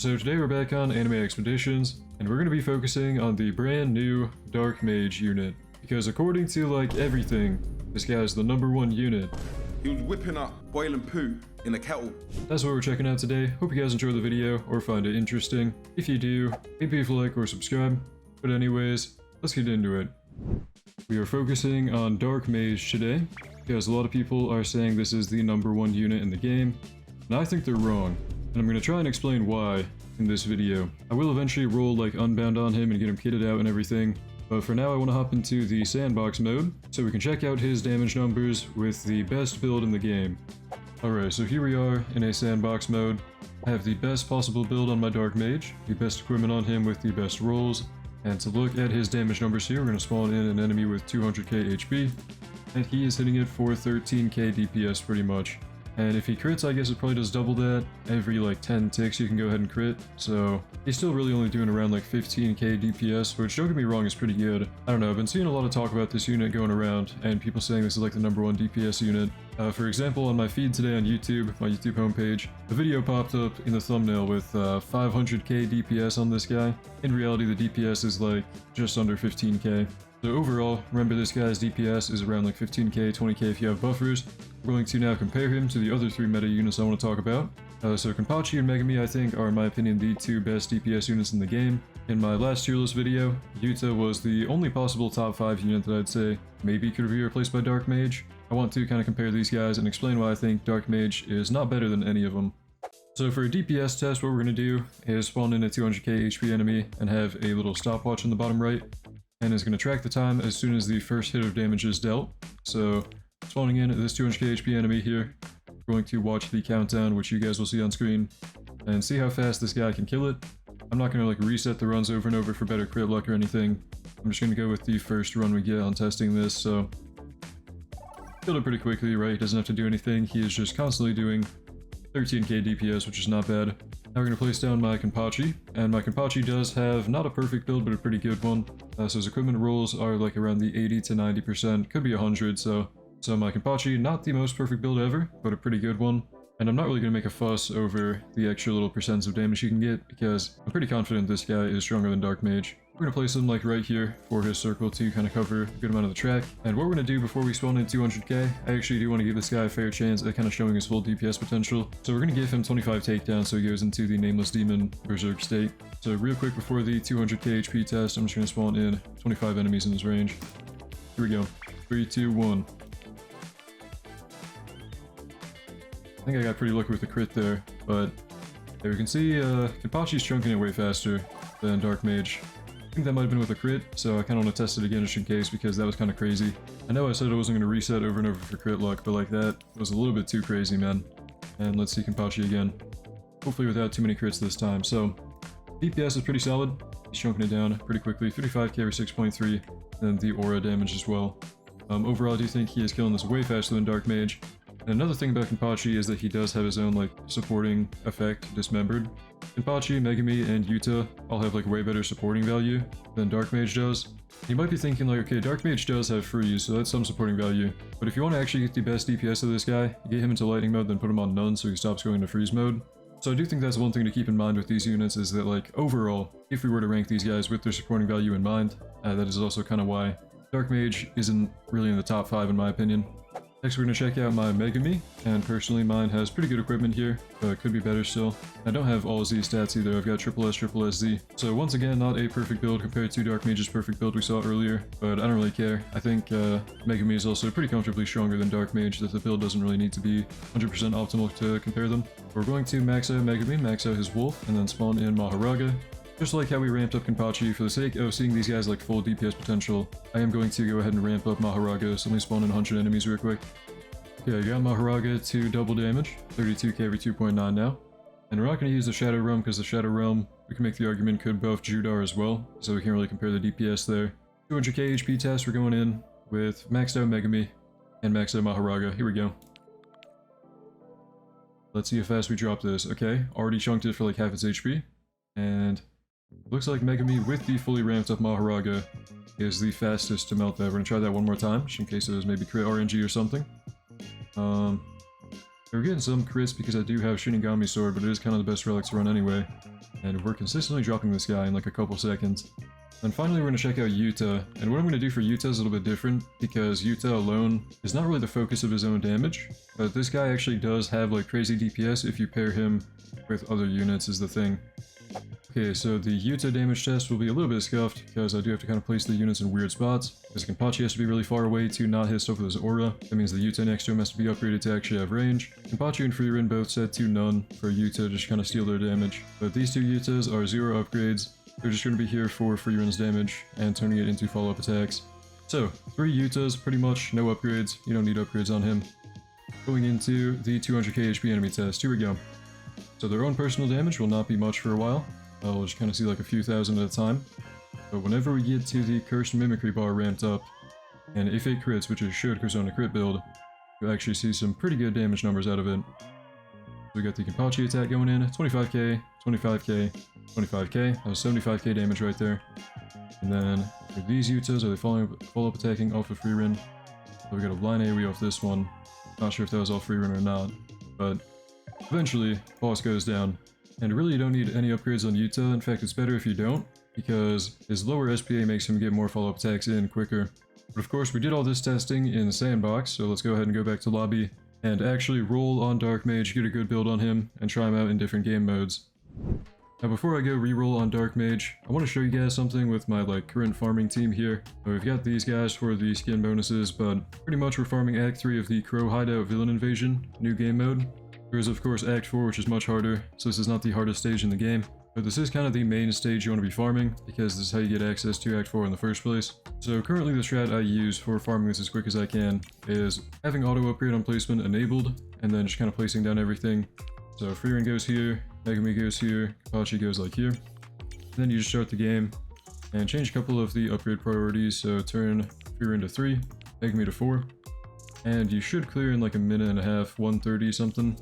So today we're back on Anime Expeditions, and we're going to be focusing on the brand new Dark Mage unit. Because according to like everything, this guy's the #1 unit. He was whipping up boiling poo in a kettle. That's what we're checking out today. Hope you guys enjoy the video or find it interesting. If you do, maybe if you like or subscribe. But anyways, let's get into it. We are focusing on Dark Mage today, because a lot of people are saying this is the #1 unit in the game, and I think they're wrong. And I'm going to try and explain why in this video. I will eventually roll like Unbound on him and get him kitted out and everything, but for now I want to hop into the Sandbox mode, so we can check out his damage numbers with the best build in the game. Alright, so here we are in a Sandbox mode. I have the best possible build on my Dark Mage, the best equipment on him with the best rolls, and to look at his damage numbers here, we're going to spawn in an enemy with 200k HP, and he is hitting it for 13k DPS pretty much. And if he crits, I guess it probably does double that. Every like 10 ticks you can go ahead and crit, so he's still really only doing around like 15k DPS, which don't get me wrong is pretty good. I don't know, I've been seeing a lot of talk about this unit going around, and people saying this is like the #1 DPS unit. For example, on my feed today on YouTube, my YouTube homepage, a video popped up in the thumbnail with 500k DPS on this guy. In reality, the DPS is like just under 15k. So overall, remember this guy's DPS is around like 15k, 20k if you have buffers. We're going to now compare him to the other 3 meta units I want to talk about. So Comparative and Megami I think are in my opinion the 2 best DPS units in the game. In my last tier list video, Yuta was the only possible top 5 unit that I'd say maybe could be replaced by Dark Mage. I want to kind of compare these guys and explain why I think Dark Mage is not better than any of them. So for a DPS test, what we're going to do is spawn in a 200k HP enemy and have a little stopwatch in the bottom right, and it's going to track the time as soon as the first hit of damage is dealt. So spawning in this 200k HP enemy here, we're going to watch the countdown, which you guys will see on screen, and see how fast this guy can kill it. I'm not going to like reset the runs over and over for better crit luck or anything. I'm just going to go with the first run we get on testing this, so killed it pretty quickly, right? He doesn't have to do anything. He is just constantly doing 13k DPS, which is not bad. Now we're going to place down my Kenpachi, and my Kenpachi does have not a perfect build, but a pretty good one. So his equipment rolls are like around the 80 to 90%, could be 100, so my Kenpachi, not the most perfect build ever, but a pretty good one. And I'm not really going to make a fuss over the extra little percents of damage he can get, because I'm pretty confident this guy is stronger than Dark Mage. We're going to place him like right here for his circle to kind of cover a good amount of the track. And what we're going to do before we spawn in 200k, I actually do want to give this guy a fair chance at kind of showing his full DPS potential. So we're going to give him 25 takedowns so he goes into the Nameless Demon Berserk state. So real quick before the 200k HP test, I'm just going to spawn in 25 enemies in his range. Here we go. 3, 2, 1. I think I got pretty lucky with the crit there, but there we can see Kenpachi's chunking it way faster than Dark Mage. I think that might have been with a crit, so I kind of want to test it again just in case because that was kind of crazy. I know I said I wasn't going to reset over and over for crit luck, but like that was a little bit too crazy, man. And let's see Kenpachi again. Hopefully without too many crits this time. So DPS is pretty solid. He's chunking it down pretty quickly. 35k or 6.3, and the aura damage as well. Overall, I do think he is killing this way faster than Dark Mage. And another thing about Kenpachi is that he does have his own like supporting effect, Dismembered. Kenpachi, Megami, and Yuta all have like way better supporting value than Dark Mage does. You might be thinking like, okay, Dark Mage does have freeze, so that's some supporting value. But if you want to actually get the best DPS of this guy, you get him into lightning mode, then put him on none so he stops going into freeze mode. So I do think that's one thing to keep in mind with these units is that like overall, if we were to rank these guys with their supporting value in mind, that is also kind of why Dark Mage isn't really in the top 5 in my opinion. Next we're going to check out my Megami, and personally mine has pretty good equipment here, but it could be better still. I don't have all Z stats either, I've got SSSZ. So once again, not a perfect build compared to Dark Mage's perfect build we saw earlier, but I don't really care. I think Megami is also pretty comfortably stronger than Dark Mage, that the build doesn't really need to be 100% optimal to compare them. We're going to max out Megami, max out his Wolf, and then spawn in Maharaga. Just like how we ramped up Kenpachi, for the sake of seeing these guys like full DPS potential, I am going to go ahead and ramp up Maharaga, so let me spawn in 100 enemies real quick. Okay, I got Maharaga to double damage, 32k every 2.9 now. And we're not going to use the Shadow Realm because the Shadow Realm, we can make the argument, could buff Judar as well, so we can't really compare the DPS there. 200k HP test, we're going in with maxed out Megami and maxed out Maharaga. Here we go. Let's see how fast we drop this. Okay, already chunked it for like half its HP. And looks like Megami with the fully ramped up Maharaga is the fastest to melt that. We're going to try that one more time, just in case it was maybe crit RNG or something. We're getting some crits because I do have Shinigami Sword, but it is kind of the best relic to run anyway. and we're consistently dropping this guy in like a couple seconds. And finally we're going to check out Yuta, and what I'm going to do for Yuta is a little bit different, because Yuta alone is not really the focus of his own damage, but this guy actually does have like crazy DPS if you pair him with other units is the thing. Okay, so the Yuta damage test will be a little bit scuffed, because I do have to kind of place the units in weird spots, because Kenpachi has to be really far away to not hit stuff with his aura. That means the Yuta next to him has to be upgraded to actually have range. Kenpachi and Frieren both set to none for Yuta to just kind of steal their damage, but these two Yutas are 0 upgrades. They're just going to be here for Frieren's damage and turning it into follow-up attacks. So, 3 Yutas, pretty much no upgrades. You don't need upgrades on him. Going into the 200k HP enemy test. Here we go. So their own personal damage will not be much for a while. We'll just kind of see like a few thousand at a time. But whenever we get to the Cursed Mimicry bar ramped up, and if it crits, which it should because on a crit build, you'll actually see some pretty good damage numbers out of it. So we got the Kenpachi attack going in, 25k, 25k, 25k, that was 75k damage right there. And then with these Yutas, are they follow-up attacking off of Frieren? So we got a line AoE off this one. Not sure if that was all Frieren or not, but eventually, boss goes down. And really you don't need any upgrades on Yuta, in fact it's better if you don't, because his lower SPA makes him get more follow-up attacks in quicker. But of course we did all this testing in the Sandbox, so let's go ahead and go back to lobby and actually roll on Dark Mage, get a good build on him, and try him out in different game modes. Now before I go reroll on Dark Mage, I want to show you guys something with my current farming team here. So we've got these guys for the skin bonuses, but pretty much we're farming Act 3 of the Crow Hideout Villain Invasion, new game mode. There is of course Act 4, which is much harder, so this is not the hardest stage in the game. But this is kind of the main stage you want to be farming, because this is how you get access to Act 4 in the first place. So currently the strat I use for farming this as quick as I can is having auto upgrade on placement enabled, and then just kind of placing down everything. So Frieren goes here, Megami goes here, Kenpachi goes like here. And then you just start the game, and change a couple of the upgrade priorities, so turn Frieren to 3, Megami to 4. And you should clear in like a minute and a half, 130 something.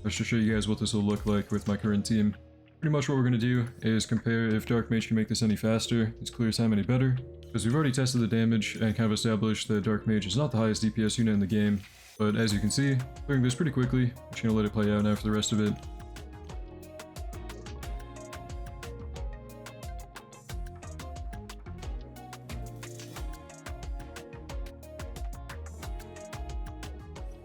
Just to show you guys what this will look like with my current team. Pretty much what we're going to do is compare if Dark Mage can make this any faster, its clear time any better, because we've already tested the damage and kind of established that Dark Mage is not the highest DPS unit in the game, but as you can see, clearing this pretty quickly. I'm just going to let it play out now for the rest of it.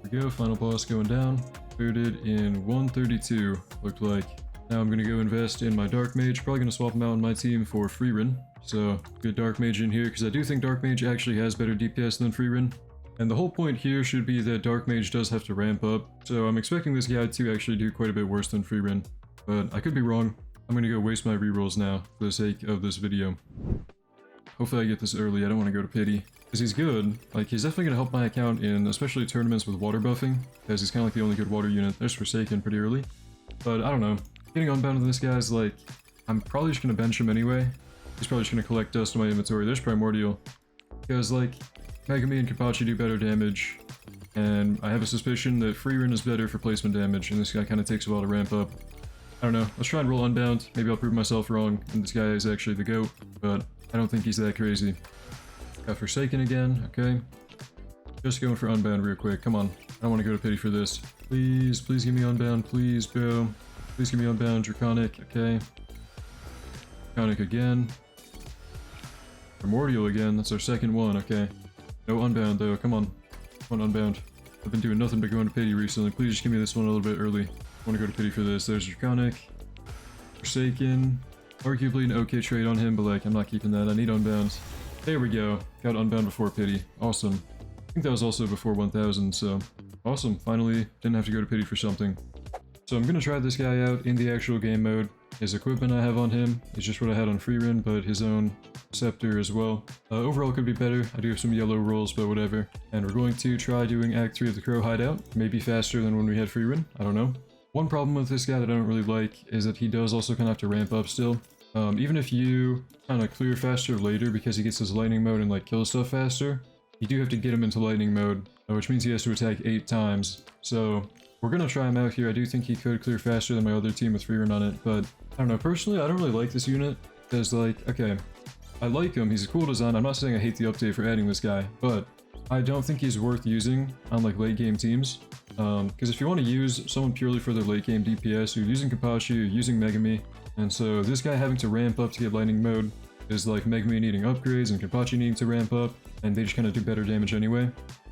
Here we go, final boss going down. Cleared it in 132, looked like. Now I'm going to go invest in my Dark Mage, probably going to swap him out on my team for Frieren. So, get Dark Mage in here, because I do think Dark Mage actually has better DPS than Frieren. And the whole point here should be that Dark Mage does have to ramp up, so I'm expecting this guy to actually do quite a bit worse than Frieren. But I could be wrong. I'm going to go waste my rerolls now, for the sake of this video. Hopefully I get this early, I don't want to go to pity. Because he's good, like he's definitely going to help my account in especially tournaments with water buffing, because he's kind of like the only good water unit. There's Forsaken pretty early. But I don't know, getting unbound with this guy is like, I'm probably just going to bench him anyway. He's probably just going to collect dust in my inventory. There's Primordial. Because like, Megami and Kenpachi do better damage, and I have a suspicion that Frieren is better for placement damage, and this guy kind of takes a while to ramp up. I don't know, let's try and roll unbound. Maybe I'll prove myself wrong, and this guy is actually the GOAT, but I don't think he's that crazy. Got Forsaken again, okay. Just going for unbound real quick, come on. I don't want to go to pity for this. Please, please give me unbound, please, bro. Please give me unbound, Draconic, okay. Draconic again. Primordial again, that's our second one, okay. No unbound though, come on. Come on, unbound. I've been doing nothing but going to pity recently. Please just give me this one a little bit early. I want to go to pity for this. There's Draconic. Forsaken. Arguably an okay trade on him, but like, I'm not keeping that. I need unbound. There we go. Got unbound before pity. Awesome. I think that was also before 1000, so awesome. Finally, didn't have to go to pity for something. So I'm going to try this guy out in the actual game mode. His equipment I have on him is just what I had on Frieren, but his own scepter as well. Overall could be better. I do have some yellow rolls, but whatever. And we're going to try doing Act 3 of the Crow Hideout. Maybe faster than when we had Frieren. I don't know. One problem with this guy that I don't really like is that he does also kind of have to ramp up still. Even if you kind of clear faster later because he gets his lightning mode and like kill stuff faster, you do have to get him into lightning mode, which means he has to attack 8 times. So we're gonna try him out here. I do think he could clear faster than my other team with Frieren on it, but I don't know. Personally, I don't really like this unit because like, okay, I like him. He's a cool design. I'm not saying I hate the update for adding this guy, but I don't think he's worth using on like late game teams. Because if you want to use someone purely for their late game DPS, you're using Kenpachi, you're using Megami, And so this guy having to ramp up to get lightning mode is like Megami needing upgrades and Kenpachi needing to ramp up, and they just kind of do better damage anyway.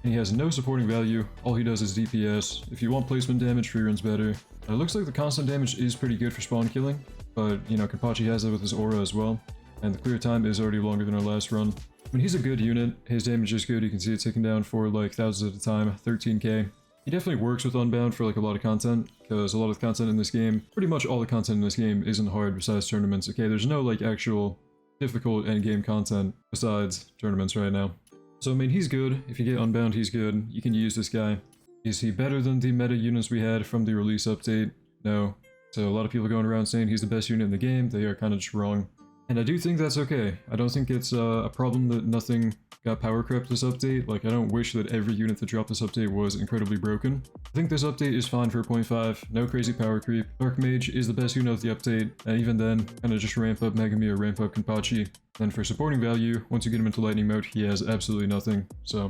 And he has no supporting value, all he does is DPS. If you want placement damage, free run's better. It looks like the constant damage is pretty good for spawn killing, but you know, Kenpachi has that with his aura as well, and the clear time is already longer than our last run. I mean, he's a good unit, his damage is good, you can see it ticking down for like thousands at a time, 13k. He definitely works with Unbound for like a lot of content, because a lot of the content in this game, pretty much all the content in this game isn't hard besides tournaments. Okay, there's no like actual difficult endgame content besides tournaments right now. So I mean, he's good. If you get Unbound, he's good. You can use this guy. Is he better than the meta units we had from the release update? No. So a lot of people going around saying he's the best unit in the game. They are kind of just wrong. And I do think that's okay. I don't think it's a problem that nothing got power crept this update. Like, I don't wish that every unit that dropped this update was incredibly broken. I think this update is fine for a 0.5, no crazy power creep. Dark Mage is the best unit of the update, and even then, kind of just ramp up Megami or ramp up Kenpachi. And for supporting value, once you get him into lightning mode, he has absolutely nothing. So,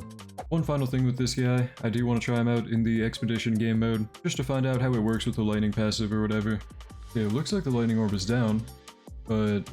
one final thing with this guy, I do want to try him out in the expedition game mode, just to find out how it works with the lightning passive or whatever. Okay, it looks like the lightning orb is down, but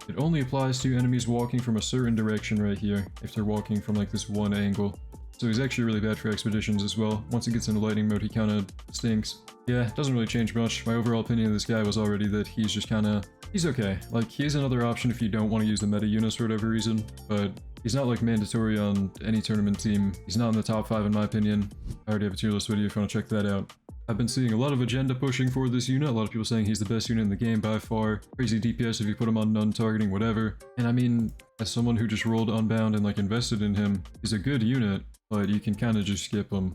it only applies to enemies walking from a certain direction right here, if they're walking from like this one angle. So he's actually really bad for expeditions as well. Once he gets into lightning mode, he kind of stinks. Yeah, doesn't really change much. My overall opinion of this guy was already that he's just kind of... he's okay. Like, he is another option if you don't want to use the meta units for whatever reason, but he's not like mandatory on any tournament team. He's not in the top 5 in my opinion. I already have a tier list video if you want to check that out. I've been seeing a lot of agenda pushing for this unit, a lot of people saying he's the best unit in the game by far, crazy DPS if you put him on none targeting, whatever. And I mean, as someone who just rolled Unbound and like invested in him, he's a good unit, but you can kind of just skip him.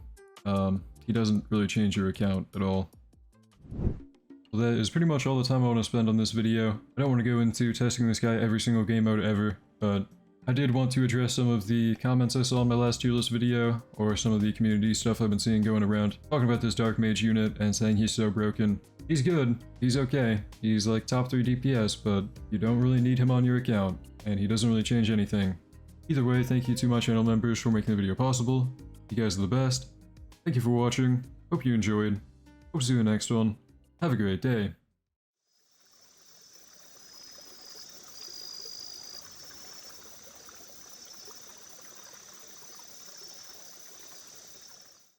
He doesn't really change your account at all. Well, that is pretty much all the time I want to spend on this video. I don't want to go into testing this guy every single game mode ever, but I did want to address some of the comments I saw in my last tier list video, or some of the community stuff I've been seeing going around, talking about this Dark Mage unit and saying he's so broken. He's good, he's okay, he's like top 3 DPS, but you don't really need him on your account, and he doesn't really change anything. Either way, thank you to my channel members for making the video possible. You guys are the best. Thank you for watching, hope you enjoyed, hope to see you in the next one. Have a great day.